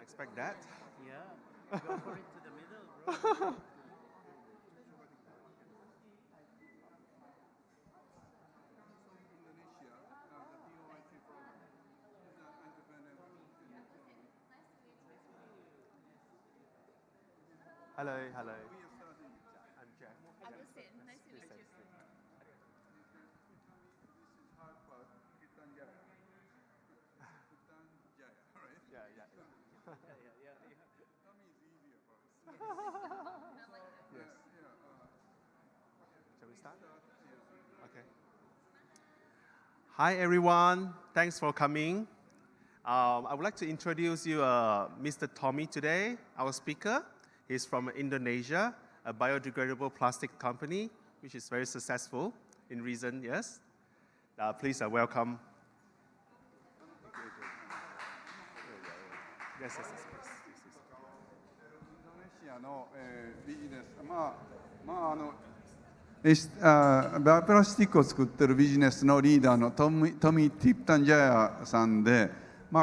expect that. Yeah, go for it to the middle, bro. Hello. I'm Jeff. Agusin, nice to meet you. Yes. Shall we start? Okay. Hi, everyone. Thanks for coming. I would like to introduce you Mr. Tommy today, our speaker. He's from Indonesia, a biodegradable plastic company, which is very successful in recent years. Please welcome. Yes, please. インドネシアの、ビジネス、バイオプラスチックを作っているビジネスのリーダーのトミー・ティプタンジャヤさんで、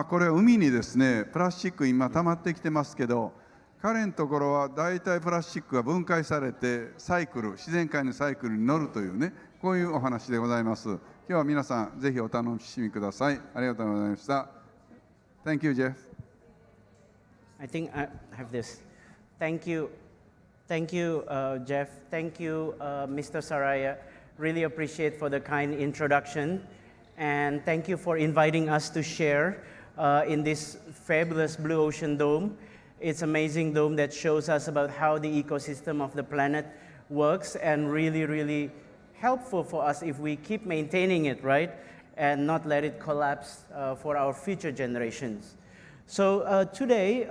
これは海にですね、プラスチック今溜まってきてますけど、彼のところは大体プラスチックが分解されてサイクル、自然界のサイクルに乗るというね、こういうお話でございます。今日は皆さんぜひお楽しみください。ありがとうございました。Thank you, Jeff. I think I have this. Thank you, Jeff. Thank you, Mr. Saraya. Really appreciate for the kind introduction, and thank you for inviting us to share in this fabulous blue ocean dome. It's an amazing dome that shows us about how the ecosystem of the planet works, and really helpful for us if we keep maintaining it, right? And not let it collapse for our future generations. So today,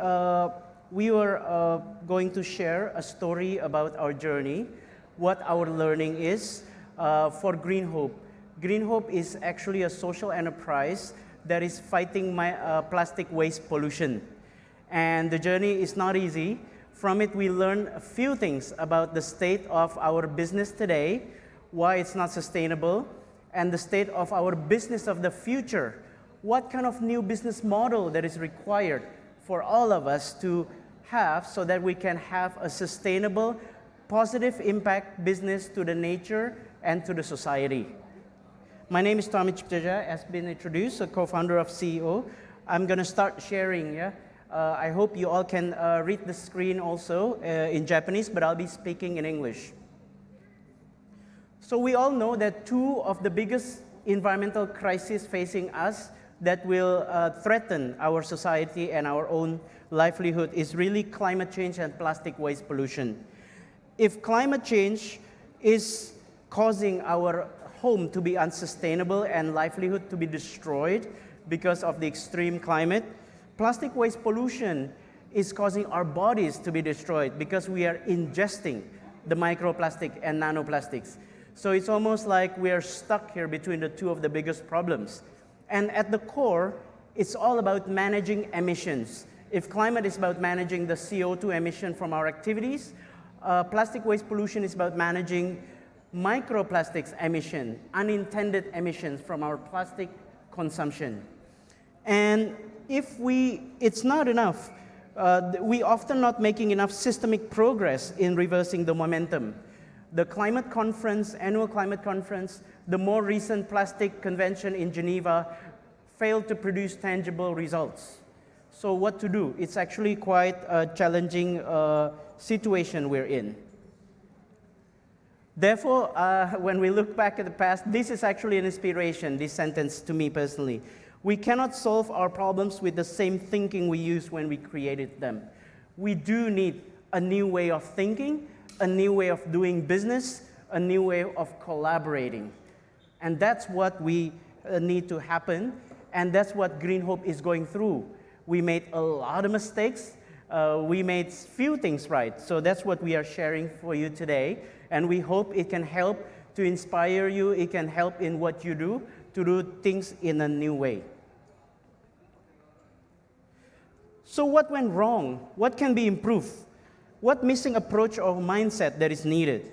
we were going to share a story about our journey, what our learning is for Green Hope. Green Hope is actually a social enterprise that is fighting plastic waste pollution. And the journey is not easy. From it, we learn a few things about the state of our business today, why it's not sustainable, and the state of our business of the future. What kind of new business model that is required for all of us to have so that we can have a sustainable, positive impact business to the nature and to the society. My name is Tommy Chipteja, as been introduced, a co-founder of CEO. I'm going to start sharing. I hope you all can read the screen also in Japanese, but I'll be speaking in English. So we all know that two of the biggest environmental crises facing us that will threaten our society and our own livelihood is really climate change and plastic waste pollution. If climate change is causing our home to be unsustainable and livelihood to be destroyed because of the extreme climate, plastic waste pollution is causing our bodies to be destroyed because we are ingesting the microplastic and nanoplastics. So it's almost like we are stuck here between the two of the biggest problems. And at the core, it's all about managing emissions. If climate is about managing the CO2 emission from our activities, plastic waste pollution is about managing microplastics emission, unintended emissions from our plastic consumption. And if it's not enough, we often not making enough systemic progress in reversing the momentum. The climate conference, annual climate conference, the more recent plastic convention in Geneva failed to produce tangible results. So what to do? It's actually quite a challenging situation we're in. Therefore, when we look back at the past, this is actually an inspiration, this sentence to me personally. We cannot solve our problems with the same thinking we used when we created them. We do need a new way of thinking, a new way of doing business, a new way of collaborating. And that's what we need to happen, and that's what Green Hope is going through. We made a lot of mistakes. We made few things right. So that's what we are sharing for you today. And we hope it can help to inspire you. It can help in what you do, to do things in a new way. So what went wrong? What can be improved? What missing approach or mindset that is needed?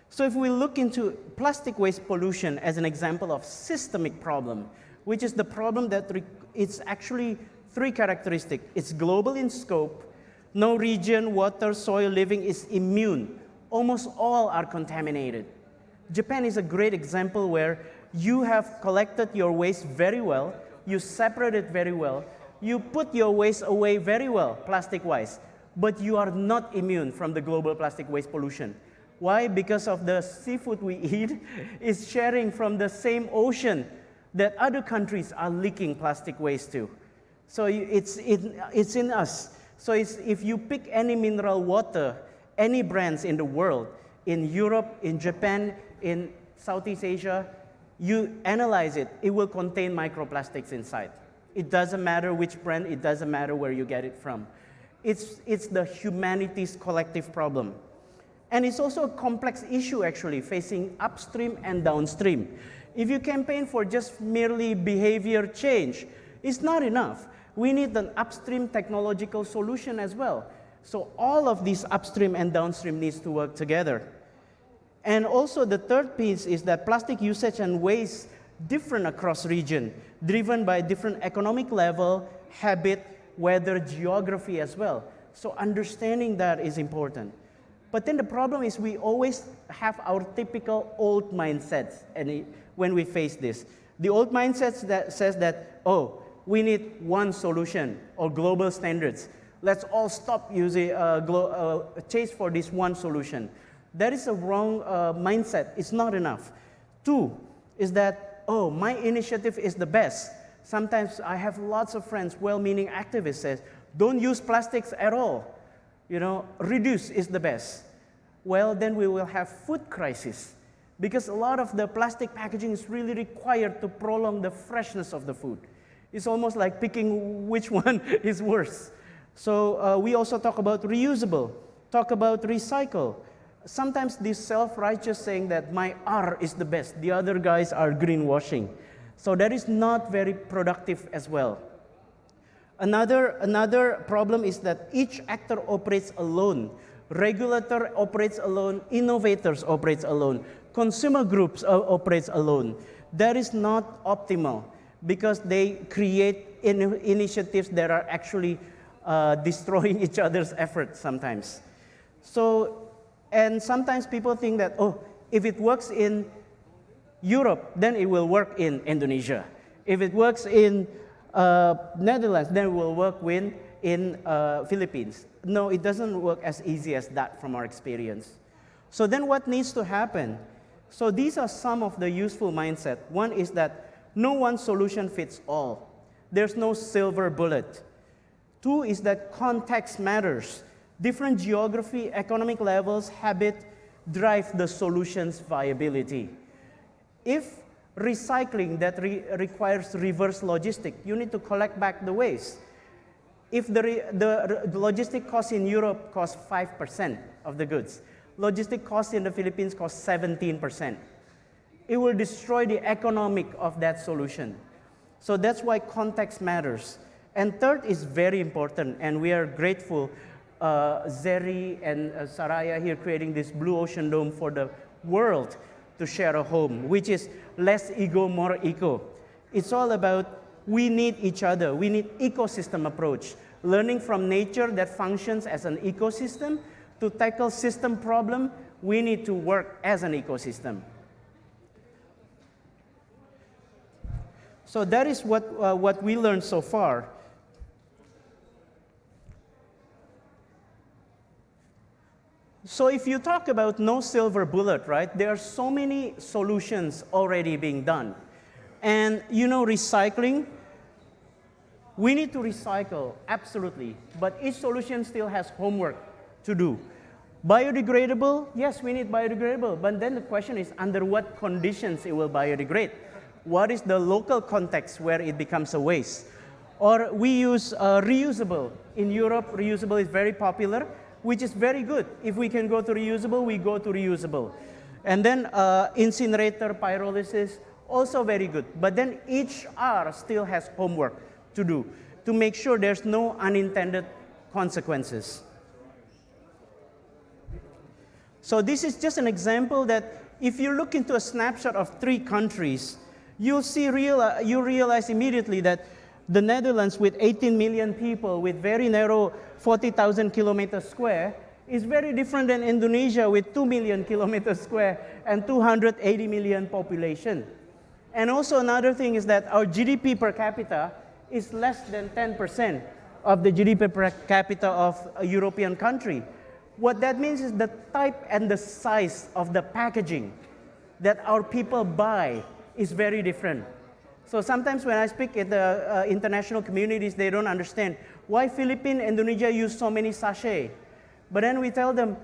So if we look into plastic waste pollution as an example of systemic problem, which is the problem that it's actually three characteristics. It's global in scope. No region, water, soil living is immune. Almost all are contaminated. Japan is a great example where you have collected your waste very well, you separate it very well, you put your waste away very well, plastic-wise, but you are not immune from the global plastic waste pollution. Why? Because of the seafood we eat is sharing from the same ocean that other countries are leaking plastic waste to. So it's in us. So if you pick any mineral water, any brands in the world, in Europe, in Japan, in Southeast Asia, you analyze it, it will contain microplastics inside. It doesn't matter which brand, it doesn't matter where you get it from. It's the humanity's collective problem. And it's also a complex issue actually, facing upstream and downstream. If you campaign for just merely behavior change, it's not enough. We need an upstream technological solution as well. So all of these upstream and downstream needs to work together. And also the third piece is that plastic usage and waste different across region, driven by different economic level, habit, weather, geography as well. So understanding that is important. But then the problem is we always have our typical old mindsets when we face this. The old mindset that says that, oh, we need one solution or global standards. Let's all stop using chase for this one solution. That is a wrong mindset. It's not enough. Two is that, oh, my initiative is the best. Sometimes I have lots of friends, well-meaning activists says, don't use plastics at all. You know, reduce is the best. Well, then we will have food crisis because a lot of the plastic packaging is really required to prolong the freshness of the food. It's almost like picking which one is worse. So we also talk about reusable, talk about recycle. Sometimes this self-righteous saying that my R is the best, the other guys are greenwashing. So that is not very productive as well. Another problem is that each actor operates alone. Regulator operates alone, innovators operates alone, consumer groups operates alone. That is not optimal because they create initiatives that are actually destroying each other's efforts sometimes. So, and sometimes people think that, oh, if it works in Europe, then it will work in Indonesia. If it works in Netherlands, then it will work in Philippines. No, it doesn't work as easy as that from our experience. So then what needs to happen? So these are some of the useful mindset. One is that no one solution fits all. There's no silver bullet. Two is that context matters. Different geography, economic levels, habit drive the solution's viability. If recycling that requires reverse logistics, you need to collect back the waste. If the logistic cost in Europe costs 5% of the goods, logistic cost in the Philippines costs 17%. It will destroy the economic of that solution. So that's why context matters. And third is very important, and we are grateful, Zeri and Saraya here creating this Blue Ocean Dome for the world to share a home, which is less ego, more eco. It's all about we need each other. We need ecosystem approach, learning from nature that functions as an ecosystem. To tackle system problem, we need to work as an ecosystem. So that is what we learned so far. So if you talk about no silver bullet, right, there are so many solutions already being done. And you know, recycling, we need to recycle, absolutely. But each solution still has homework to do. Biodegradable, yes, we need biodegradable. But then the question is, under what conditions it will biodegrade? What is the local context where it becomes a waste? Or we use reusable. In Europe, reusable is very popular, which is very good. If we can go to reusable, we go to reusable. And then incinerator, pyrolysis, also very good. But then each R still has homework to do to make sure there's no unintended consequences. So this is just an example that if you look into a snapshot of 3 countries, you'll see you realize immediately that The Netherlands, with 18 million people, with very narrow 40,000 kilometers square, is very different than Indonesia with 2 million kilometers square and 280 million population. And also another thing is that our GDP per capita is less than 10% of the GDP per capita of a European country. What that means is the type and the size of the packaging that our people buy is very different. So sometimes when I speak at the international communities, they don't understand why Philippines, Indonesia use so many sachets. But then we tell them,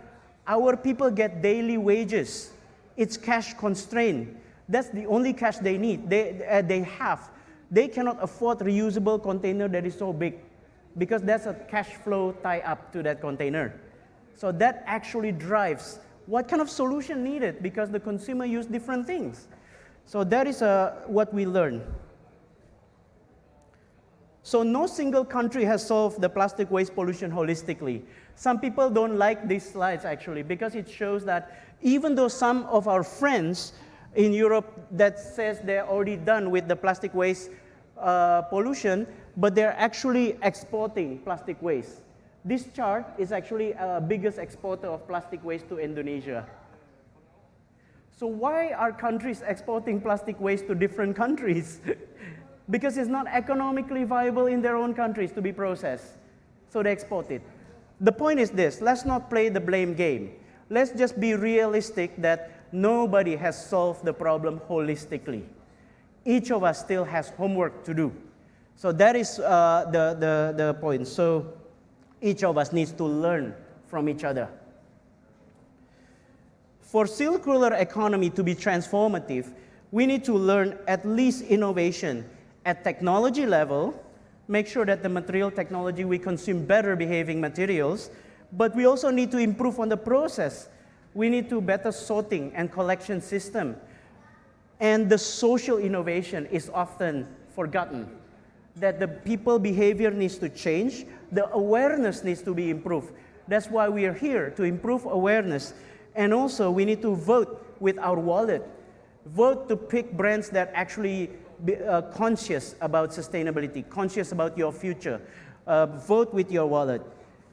our people get daily wages. It's cash constrained. That's the only cash they need, they have. They cannot afford reusable container that is so big because that's a cash flow tie up to that container. So that actually drives what kind of solution needed because the consumer use different things. So that is what we learn. So no single country has solved the plastic waste pollution holistically. Some people don't like these slides actually because it shows that even though some of our friends in Europe that says they're already done with the plastic waste pollution, but they're actually exporting plastic waste. This chart is actually the biggest exporter of plastic waste to Indonesia. So why are countries exporting plastic waste to different countries? Because it's not economically viable in their own countries to be processed. So they export it. The point is this, let's not play the blame game. Let's just be realistic that nobody has solved the problem holistically. Each of us still has homework to do. So that is the point. So each of us needs to learn from each other. For circular economy to be transformative, we need to learn at least innovation at technology level, make sure that the material technology we consume better behaving materials, but we also need to improve on the process. We need to better sorting and collection system. And the social innovation is often forgotten, that the people behavior needs to change, the awareness needs to be improved. That's why we are here, to improve awareness. And also we need to vote with our wallet. Vote to pick brands that actually be conscious about sustainability, conscious about your future. Vote with your wallet.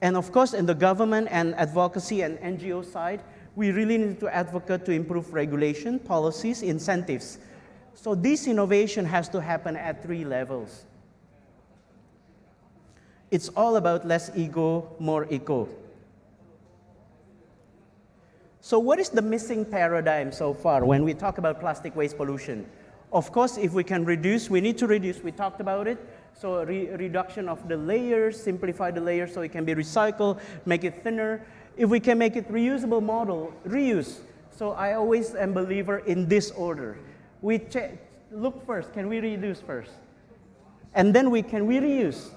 And of course, in the government and advocacy and NGO side, we really need to advocate to improve regulation, policies, incentives. So this innovation has to happen at 3 levels. It's all about less ego, more eco. So what is the missing paradigm so far when we talk about plastic waste pollution? Of course, if we can reduce, we need to reduce. We talked about it. So reduction of the layers, simplify the layers so it can be recycled, make it thinner. If we can make it reusable model, reuse. So I always am a believer in this order. We look first, can we reduce first? And then can we reuse?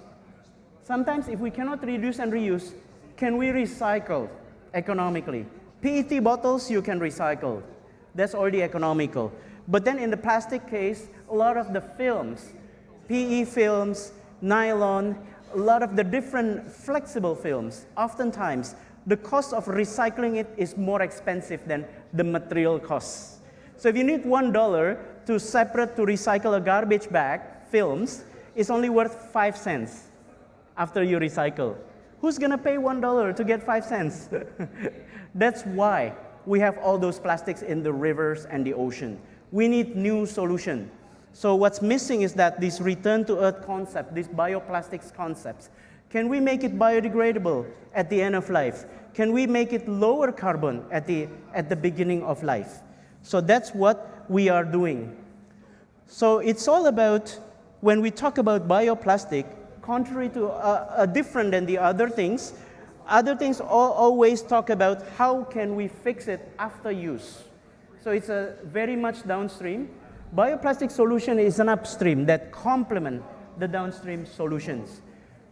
Sometimes if we cannot reduce and reuse, can we recycle economically? PET bottles you can recycle. That's already economical. But then in the plastic case, a lot of the films, PE films, nylon, a lot of the different flexible films, oftentimes the cost of recycling it is more expensive than the material costs. So if you need $1 to recycle a garbage bag, films, it's only worth 5 cents after you recycle. Who's gonna pay $1 to get 5 cents? That's why we have all those plastics in the rivers and the ocean. We need new solution. So what's missing is that this return to earth concept, these bioplastics concepts. Can we make it biodegradable at the end of life? Can we make it lower carbon at the beginning of life? So that's what we are doing. So it's all about, when we talk about bioplastic, contrary to different than the other things always talk about how can we fix it after use. So it's a very much downstream. Bioplastic solution is an upstream that complement the downstream solutions.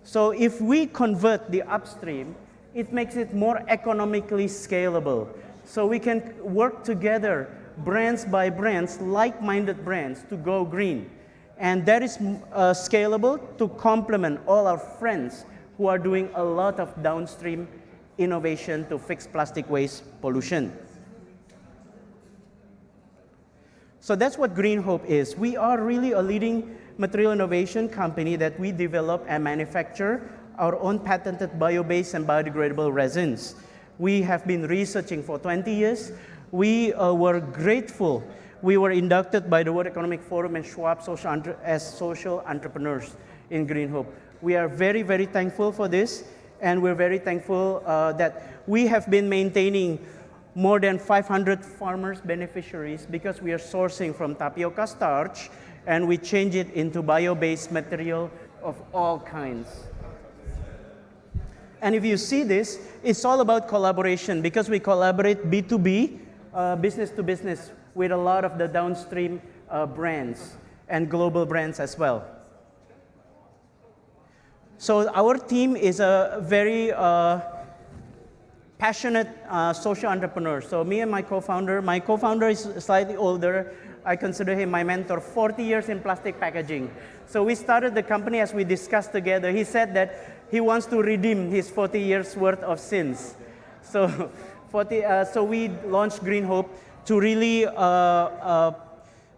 So if we convert the upstream, it makes it more economically scalable. So we can work together, brands by brands, like-minded brands, to go green. And that is scalable to complement all our friends who are doing a lot of downstream innovation to fix plastic waste pollution. So that's what Green Hope is. We are really a leading material innovation company that we develop and manufacture our own patented bio-based and biodegradable resins. We have been researching for 20 years. We were grateful. We were inducted by the World Economic Forum and Schwab as social entrepreneurs in Green Hope. We are very, very thankful for this, and we're very thankful that we have been maintaining more than 500 farmers beneficiaries because we are sourcing from tapioca starch and we change it into bio-based material of all kinds. And if you see this, it's all about collaboration because we collaborate B2B, business to business, with a lot of the downstream brands and global brands as well. So our team is a very passionate social entrepreneur. So me and my co-founder is slightly older. I consider him my mentor, 40 years in plastic packaging. So we started the company as we discussed together. He said that he wants to redeem his 40 years worth of sins. So, so we launched Green Hope to really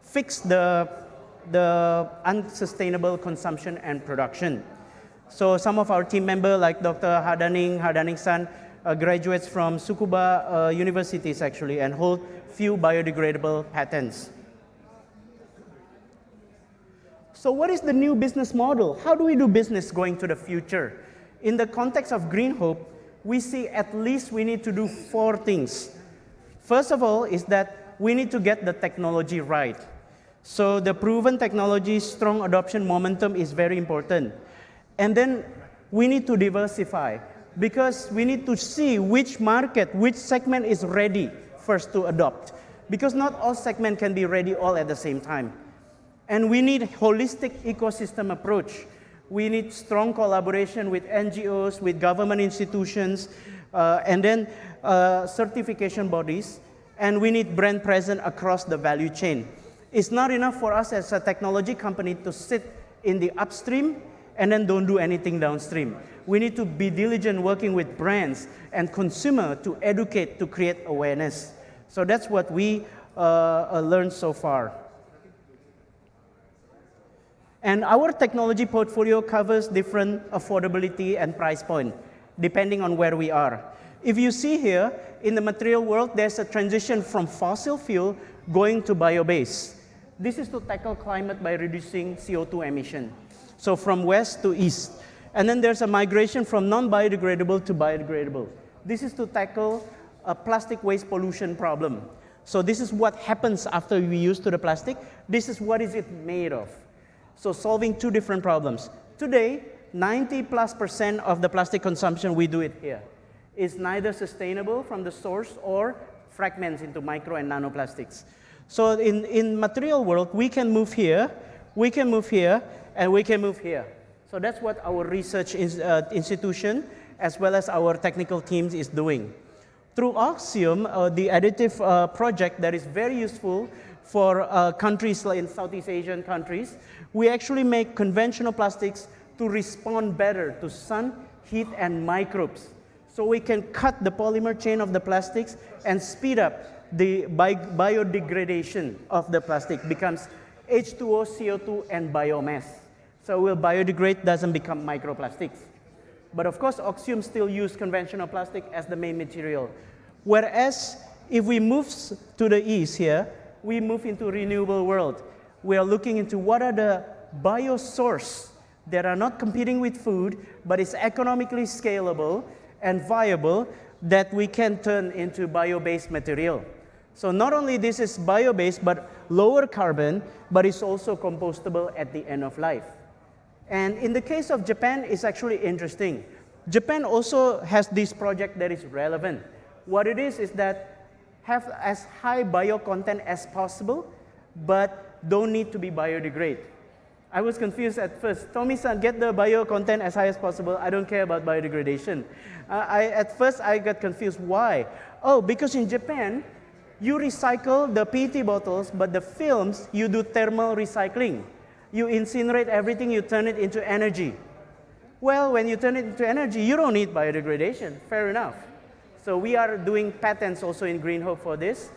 fix the unsustainable consumption and production. So some of our team members, like Dr. Hardaning-san, graduates from Tsukuba universities actually, and hold few biodegradable patents. So what is the new business model? How do we do business going to the future? In the context of Green Hope, we see at least we need to do 4 things. First of all is that we need to get the technology right. So the proven technology, strong adoption momentum is very important. And then we need to diversify because we need to see which market, which segment is ready first to adopt. Because not all segments can be ready all at the same time. And we need holistic ecosystem approach. We need strong collaboration with NGOs, with government institutions, and then certification bodies. And we need brand presence across the value chain. It's not enough for us as a technology company to sit in the upstream and then don't do anything downstream. We need to be diligent working with brands and consumer to educate, to create awareness. So that's what we learned so far. And our technology portfolio covers different affordability and price point, depending on where we are. If you see here, in the material world, there's a transition from fossil fuel going to bio-based. This is to tackle climate by reducing CO2 emission. So from west to east. And then there's a migration from non-biodegradable to biodegradable. This is to tackle a plastic waste pollution problem. So this is what happens after we use the plastic. This is what is it made of. So solving 2 different problems. Today, 90+% of the plastic consumption, we do it here. Is neither sustainable from the source or fragments into micro and nanoplastics. So in material world, we can move here, we can move here, and we can move here. So that's what our research institution, as well as our technical teams is doing. Through Oxium, the additive project that is very useful for countries like in Southeast Asian countries, we actually make conventional plastics to respond better to sun, heat, and microbes. So we can cut the polymer chain of the plastics and speed up the biodegradation of the plastic, becomes H2O, CO2, and biomass. So it will biodegrade, doesn't become microplastics. But of course, Oxium still use conventional plastic as the main material. Whereas if we move to the east here, we move into renewable world. We are looking into what are the biosource that are not competing with food, but is economically scalable and viable that we can turn into bio-based material. So not only this is bio-based, but lower carbon, but it's also compostable at the end of life. And in the case of Japan, it's actually interesting. Japan also has this project that is relevant. What it is that have as high bio content as possible, but don't need to be biodegraded. I was confused at first. Tommy-san, get the bio content as high as possible. I don't care about biodegradation. At first, I got confused. Why? Oh, because in Japan, you recycle the PET bottles, but the films, you do thermal recycling. You incinerate everything, you turn it into energy. Well, when you turn it into energy, you don't need biodegradation. Fair enough. So we are doing patents also in Green Hope for this.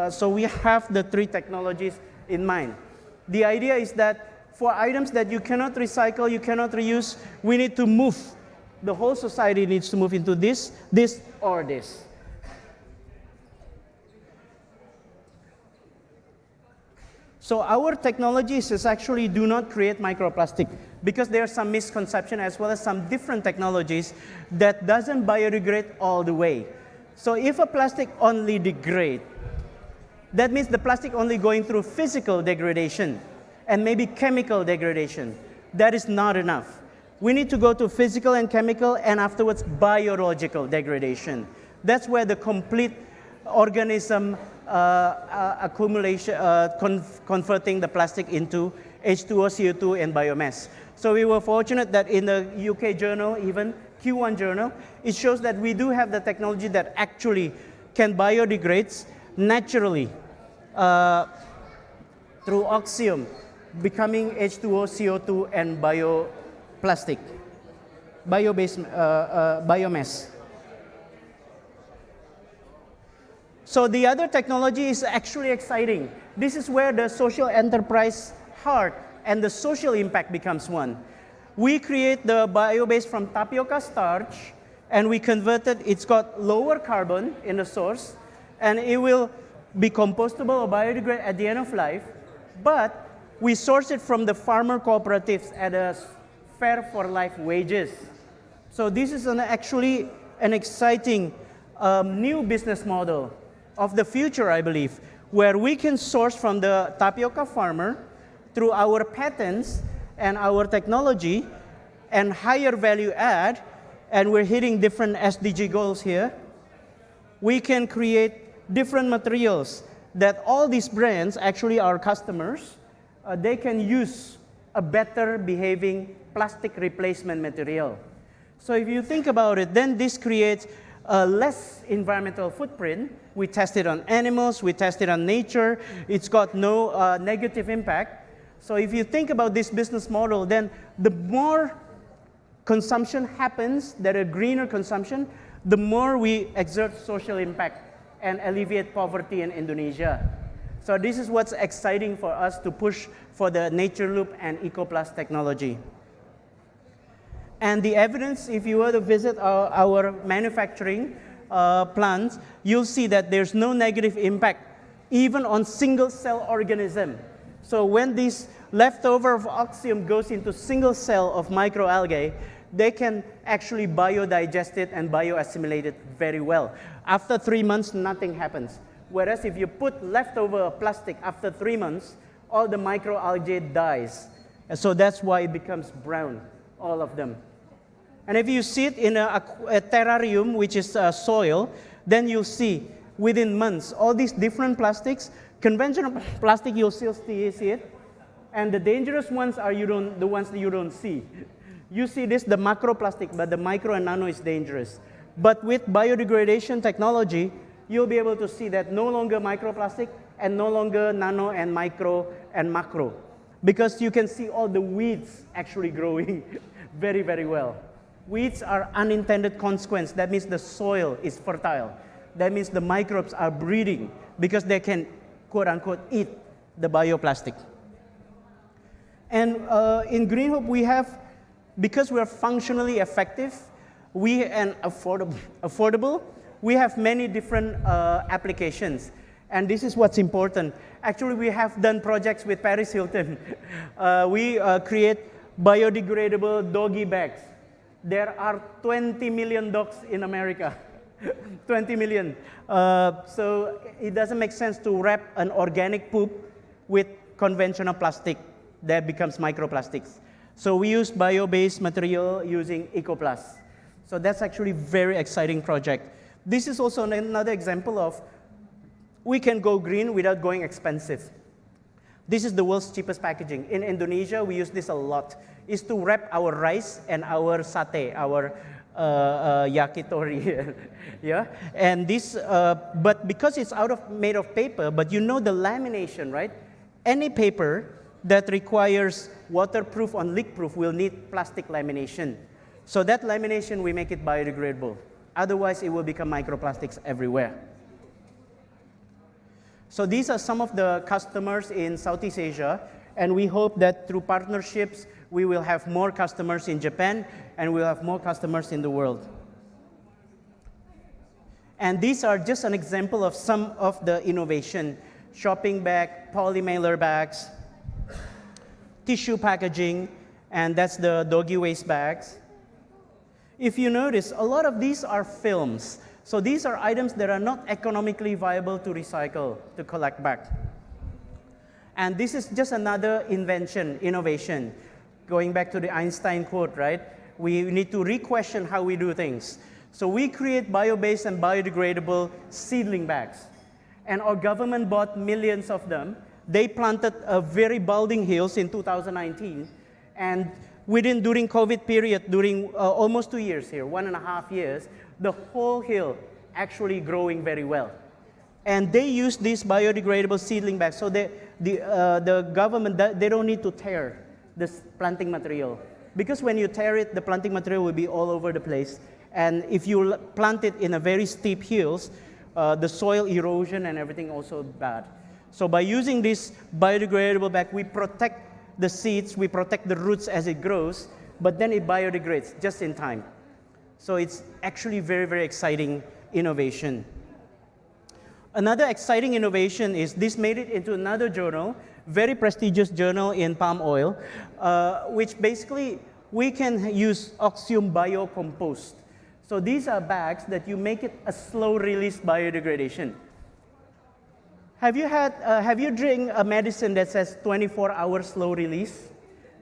So we have the 3 technologies in mind. The idea is that For items that you cannot recycle, you cannot reuse, we need to move. The whole society needs to move into this, or this. So our technologies is actually do not create microplastic because there are some misconception as well as some different technologies that doesn't biodegrade all the way. So if a plastic only degrade, that means the plastic only going through physical degradation and maybe chemical degradation. That is not enough. We need to go to physical and chemical and afterwards biological degradation. That's where the complete organism accumulation, converting the plastic into H2O, CO2, and biomass. So we were fortunate that in the UK journal, even Q1 journal, it shows that we do have the technology that actually can biodegrade naturally through oxium, becoming H2O, CO2, and bioplastic, bio-based biomass. So the other technology is actually exciting. This is where the social enterprise heart and the social impact becomes one. We create the bio-based from tapioca starch, and we convert it. It's got lower carbon in the source, and it will be compostable or biodegrade at the end of life. But we source it from the farmer cooperatives at a fair for life wages. So this is actually an exciting new business model of the future, I believe, where we can source from the tapioca farmer through our patents and our technology and higher value add, and we're hitting different SDG goals here. We can create different materials that all these brands, actually our customers, they can use a better behaving plastic replacement material. So if you think about it, then this creates a less environmental footprint. We test it on animals, we test it on nature, it's got no negative impact. So if you think about this business model, then the more consumption happens, that a greener consumption, the more we exert social impact and alleviate poverty in Indonesia. So this is what's exciting for us to push for the Nature Loop and EcoPlus technology. And the evidence, if you were to visit our manufacturing plants, you'll see that there's no negative impact, even on single cell organism. So when this leftover of oxium goes into single cell of microalgae, they can actually biodigest it and bioassimilate it very well. After 3 months, nothing happens. Whereas if you put leftover plastic after 3 months, all the microalgae dies. And so that's why it becomes brown, all of them. And if you see it in a terrarium, which is soil, then you'll see within months, all these different plastics, conventional plastic, you'll still see it. And the dangerous ones are the ones that you don't see. You see this, the macroplastic, but the micro and nano is dangerous. But with biodegradation technology, you'll be able to see that no longer microplastic and no longer nano and micro and macro. Because you can see all the weeds actually growing very, very well. Weeds are unintended consequence. That means the soil is fertile. That means the microbes are breeding because they can, quote unquote, eat the bioplastic. And in Green Hope, we have, because we are functionally effective, and affordable, we have many different applications. And this is what's important. Actually, we have done projects with Paris Hilton. We create biodegradable doggy bags. There are 20 million dogs in America. 20 million. So it doesn't make sense to wrap an organic poop with conventional plastic that becomes microplastics. So we use bio-based material using EcoPlus. So that's actually a very exciting project. This is also another example of we can go green without going expensive. This is the world's cheapest packaging. In Indonesia, we use this a lot. Is to wrap our rice and our satay, our yakitori, yeah. And this, but because it's made of paper, but you know the lamination, right? Any paper that requires waterproof or leak-proof will need plastic lamination. So that lamination, we make it biodegradable. Otherwise, it will become microplastics everywhere. So these are some of the customers in Southeast Asia. And we hope that through partnerships, we will have more customers in Japan, and we'll have more customers in the world. And these are just an example of some of the innovation: shopping bag, polymailer bags, tissue packaging, and that's the doggy waste bags. If you notice, a lot of these are films. So these are items that are not economically viable to recycle, to collect back. And this is just another innovation. Going back to the Einstein quote, right? We need to re-question how we do things. So we create bio-based and biodegradable seedling bags. And our government bought millions of them. They planted very balding hills in 2019. And during COVID period, during almost 2 years here, 1.5 years, the whole hill actually growing very well. And they use these biodegradable seedling bags. So the government, they don't need to tear this planting material. Because when you tear it, the planting material will be all over the place. And if you plant it in a very steep hills, the soil erosion and everything also bad. So by using this biodegradable bag, we protect the seeds, we protect the roots as it grows, but then it biodegrades just in time. So it's actually very, very exciting innovation. Another exciting innovation is this made it into another journal, very prestigious journal in palm oil, which basically we can use Oxium biocompost. So these are bags that you make it a slow release biodegradation. Have you drank a medicine that says 24-hour slow release?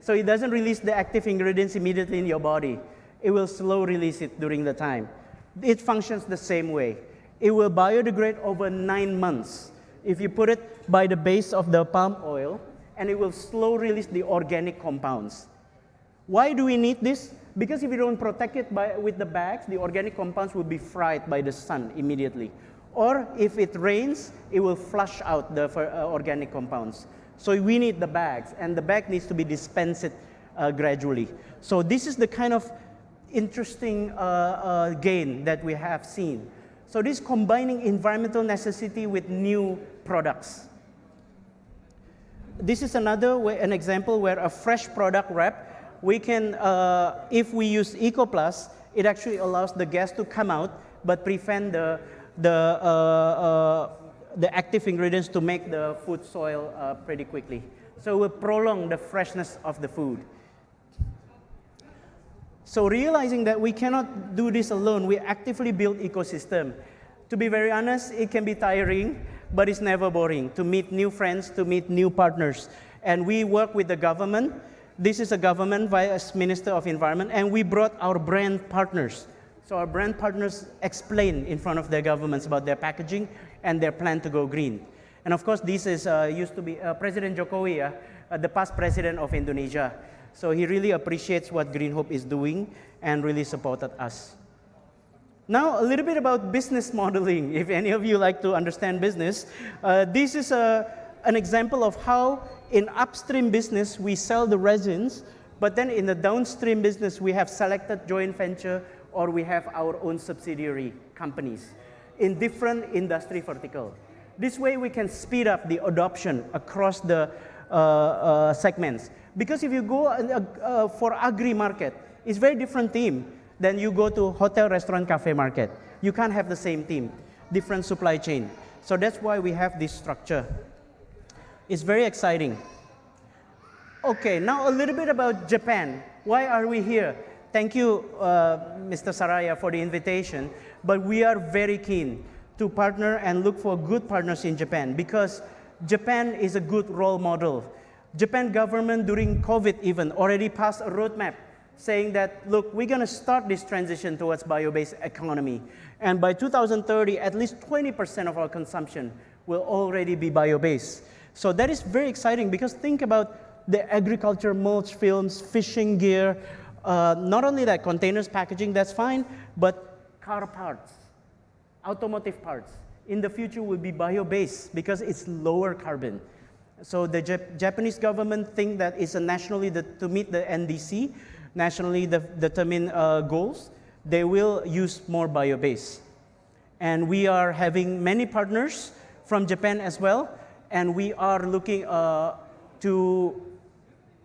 So it doesn't release the active ingredients immediately in your body. It will slow release it during the time. It functions the same way. It will biodegrade over 9 months if you put it by the base of the palm oil, and it will slow release the organic compounds. Why do we need this? Because if you don't protect it with the bags, the organic compounds will be fried by the sun immediately. Or if it rains, it will flush out the organic compounds. So we need the bags, and the bag needs to be dispensed gradually. So this is the kind of interesting gain that we have seen. So this combining environmental necessity with new products. This is an example where a fresh product wrap, we can, if we use EcoPlus, it actually allows the gas to come out, but prevent the active ingredients to make the food soil pretty quickly. So it will prolong the freshness of the food. So realizing that we cannot do this alone, we actively build ecosystem. To be very honest, it can be tiring, but it's never boring to meet new friends, to meet new partners. And we work with the government. This is a government Vice Minister of Environment, and we brought our brand partners. So our brand partners explain in front of their governments about their packaging and their plan to go green. And of course, this is used to be President Jokowi, the past president of Indonesia. So he really appreciates what Green Hope is doing and really supported us. Now, a little bit about business modeling. If any of you like to understand business, this is an example of how in upstream business we sell the resins, but then in the downstream business we have selected joint venture or we have our own subsidiary companies in different industry vertical. This way we can speed up the adoption across the segments. Because if you go for agri market, it's very different team than you go to hotel, restaurant, cafe market. You can't have the same team, different supply chain. So that's why we have this structure. It's very exciting. Okay, now a little bit about Japan. Why are we here? Thank you, Mr. Saraya, for the invitation. But we are very keen to partner and look for good partners in Japan because Japan is a good role model. Japan government during COVID even already passed a roadmap saying that, look, we're going to start this transition towards bio-based economy. And by 2030, at least 20% of our consumption will already be bio-based. So that is very exciting because think about the agriculture mulch films, fishing gear, not only that, containers, packaging, that's fine, but car parts, automotive parts, in the future will be bio-based because it's lower carbon. So the Japanese government think that it's nationally to meet the NDC, nationally determined goals, they will use more bio-based. And we are having many partners from Japan as well, and we are looking to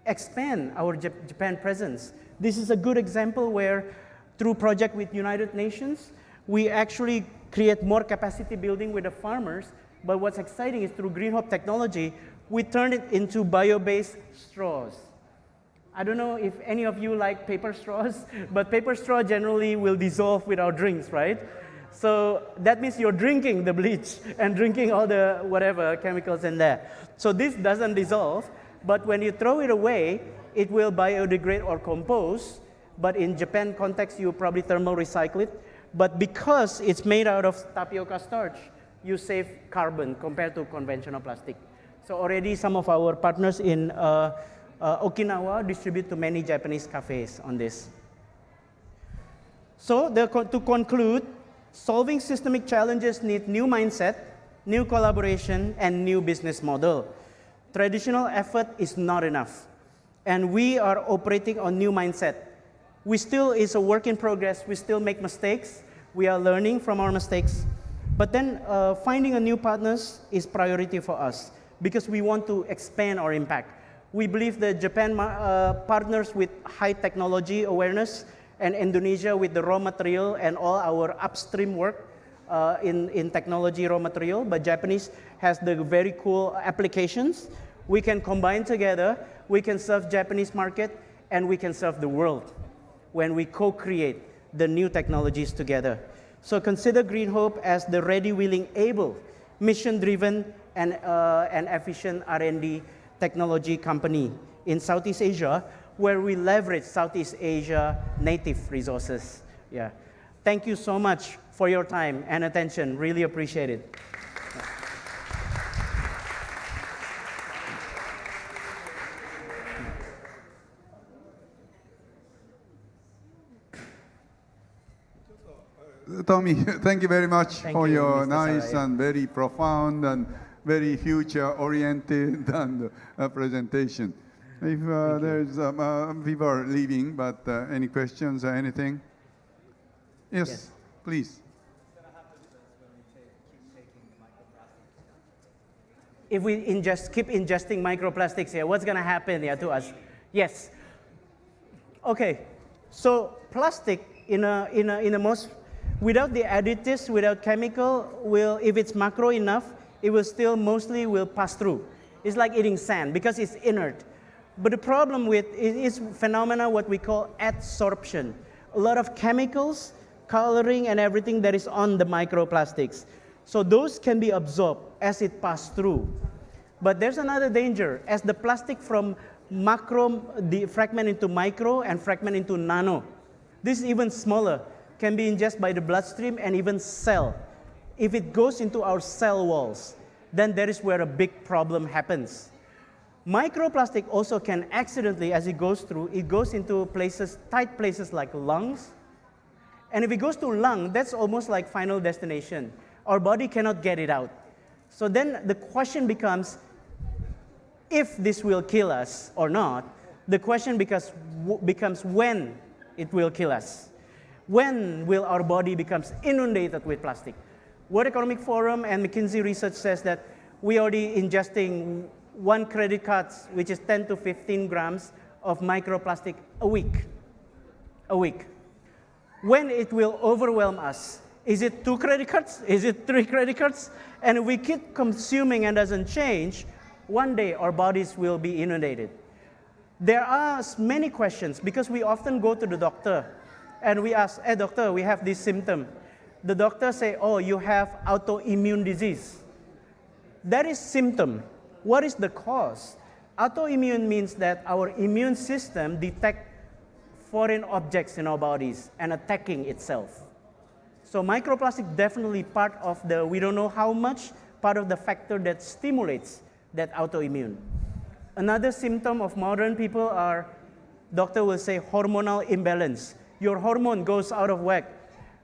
expand our Japan presence. This is a good example where through project with United Nations, we actually create more capacity building with the farmers. But what's exciting is through Green Hope technology, we turn it into bio-based straws. I don't know if any of you like paper straws, but paper straw generally will dissolve with our drinks, right? So that means you're drinking the bleach and drinking all the whatever chemicals in there. So this doesn't dissolve, but when you throw it away, it will biodegrade or compose. But in Japan context, you probably thermal recycle it. But because it's made out of tapioca starch, you save carbon compared to conventional plastic. So already some of our partners in Okinawa distribute to many Japanese cafes on this. So to conclude, solving systemic challenges need new mindset, new collaboration, and new business model. Traditional effort is not enough. And we are operating on new mindset. We still is a work in progress. We still make mistakes. We are learning from our mistakes. But then finding a new partners is priority for us because we want to expand our impact. We believe that Japan partners with high technology awareness and Indonesia with the raw material and all our upstream work in technology raw material, but Japanese has the very cool applications. We can combine together, we can serve Japanese market, and we can serve the world when we co-create the new technologies together. So consider Green Hope as the ready, willing, able, mission-driven, and efficient R&D technology company in Southeast Asia, where we leverage Southeast Asia native resources. Yeah. Thank you so much for your time and attention. Really appreciate it. Tommy, thank you very much for your Mr. nice Saraya. and very profound and very future-oriented and presentation. If there's people are leaving, but any questions or anything? Yes, please. If we keep ingesting microplastics here, what's going to happen here to us? Yes. Okay. So plastic in a most without the additives, without chemical, if it's macro enough, it will still mostly will pass through. It's like eating sand because it's inert. But the problem with it is phenomena what we call adsorption. A lot of chemicals, coloring, and everything that is on the microplastics. So those can be absorbed as it passes through. But there's another danger. As the plastic from macro fragment into micro and fragment into nano, this is even smaller, can be ingested by the bloodstream and even cell. If it goes into our cell walls, then that is where a big problem happens. Microplastic also can accidentally, as it goes through, it goes into places, tight places like lungs. And if it goes to lung, that's almost like final destination. Our body cannot get it out. So then the question becomes, if this will kill us or not, the question becomes when it will kill us. When will our body become inundated with plastic? World Economic Forum and McKinsey research says that we are already ingesting one credit card, which is 10 to 15 grams of microplastic a week. A week. When it will overwhelm us? Is it 2 credit cards? Is it 3 credit cards? And if we keep consuming and doesn't change, one day our bodies will be inundated. There are many questions because we often go to the doctor and we ask, hey doctor, we have this symptom. The doctor say, oh, you have autoimmune disease. That is symptom. What is the cause? Autoimmune means that our immune system detects foreign objects in our bodies and attacking itself. So microplastic definitely part of the, we don't know how much, part of the factor that stimulates that autoimmune. Another symptom of modern people are, doctor will say hormonal imbalance. Your hormone goes out of whack.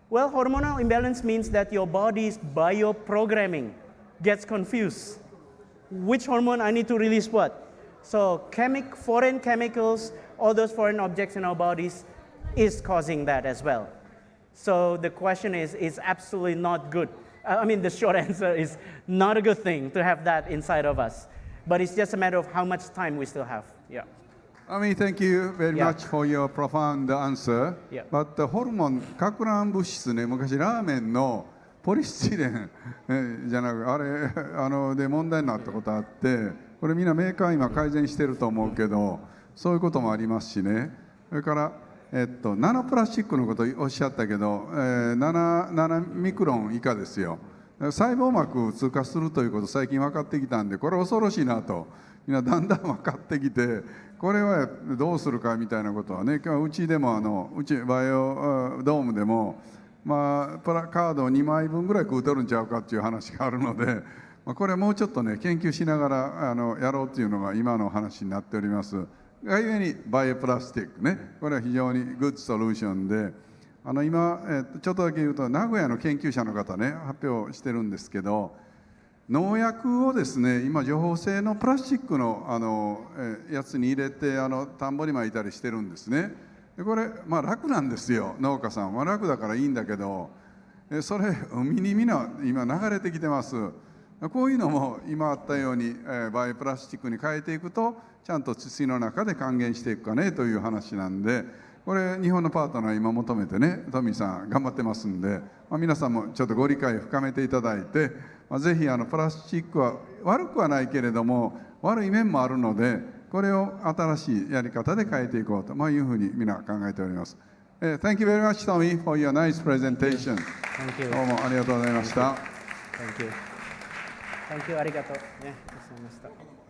Well, hormonal imbalance means that your body's bioprogramming gets confused. Which hormone I need to release what? So foreign chemicals, all those foreign objects in our bodies is causing that as well. So the question is, it's absolutely not good. I mean, the short answer is not a good thing to have that inside of us. But it's just a matter of how much time we still have. Yeah. Tommy, thank you very Yeah. much for your profound answer. Yeah. But ホルモン、かく乱物質ね、昔ラーメンのポリスチレンじゃなく、あれで問題になったことあって、これみんなメーカー今改善してると思うけど、そういうこともありますしね。それから、ナノプラスチックのことをおっしゃったけど、7ミクロン以下ですよ。細胞膜を通過するということ最近分かってきたんで、これ恐ろしいなとみんなだんだん分かってきて、これはどうするかみたいなことはね、うちでもうちバイオドームでも、まあ、カードを2枚分ぐらい食うとるんちゃうかっていう話があるので、これはもうちょっとね研究しながらやろうっていうのが今の話になっております。がゆえにバイオプラスチックね、これは非常にグッドソリューションで、今、ちょっとだけ言うと名古屋の研究者の方ね発表してるんですけど、農薬をですね今情報性のプラスチックのやつに入れて田んぼに撒いたりしてるんですね。でこれまあ楽なんですよ、農家さんは楽だからいいんだけど、それ海にみんな今流れてきてます。こういうのも今あったようにバイオプラスチックに変えていくとちゃんと土の中で還元していくかねという話なんで、これ日本のパートナー今求めてねトミーさん頑張ってますんで、皆さんもちょっとご理解深めていただいて、ぜひプラスチックは悪くはないけれども悪い面もあるので、これを新しいやり方で変えていこうというふうに皆考えております。Thank you very much, Tommy, for your nice presentation. Thank you. どうもありがとうございました。Thank you. Thank you. ありがとう。ね、ございました。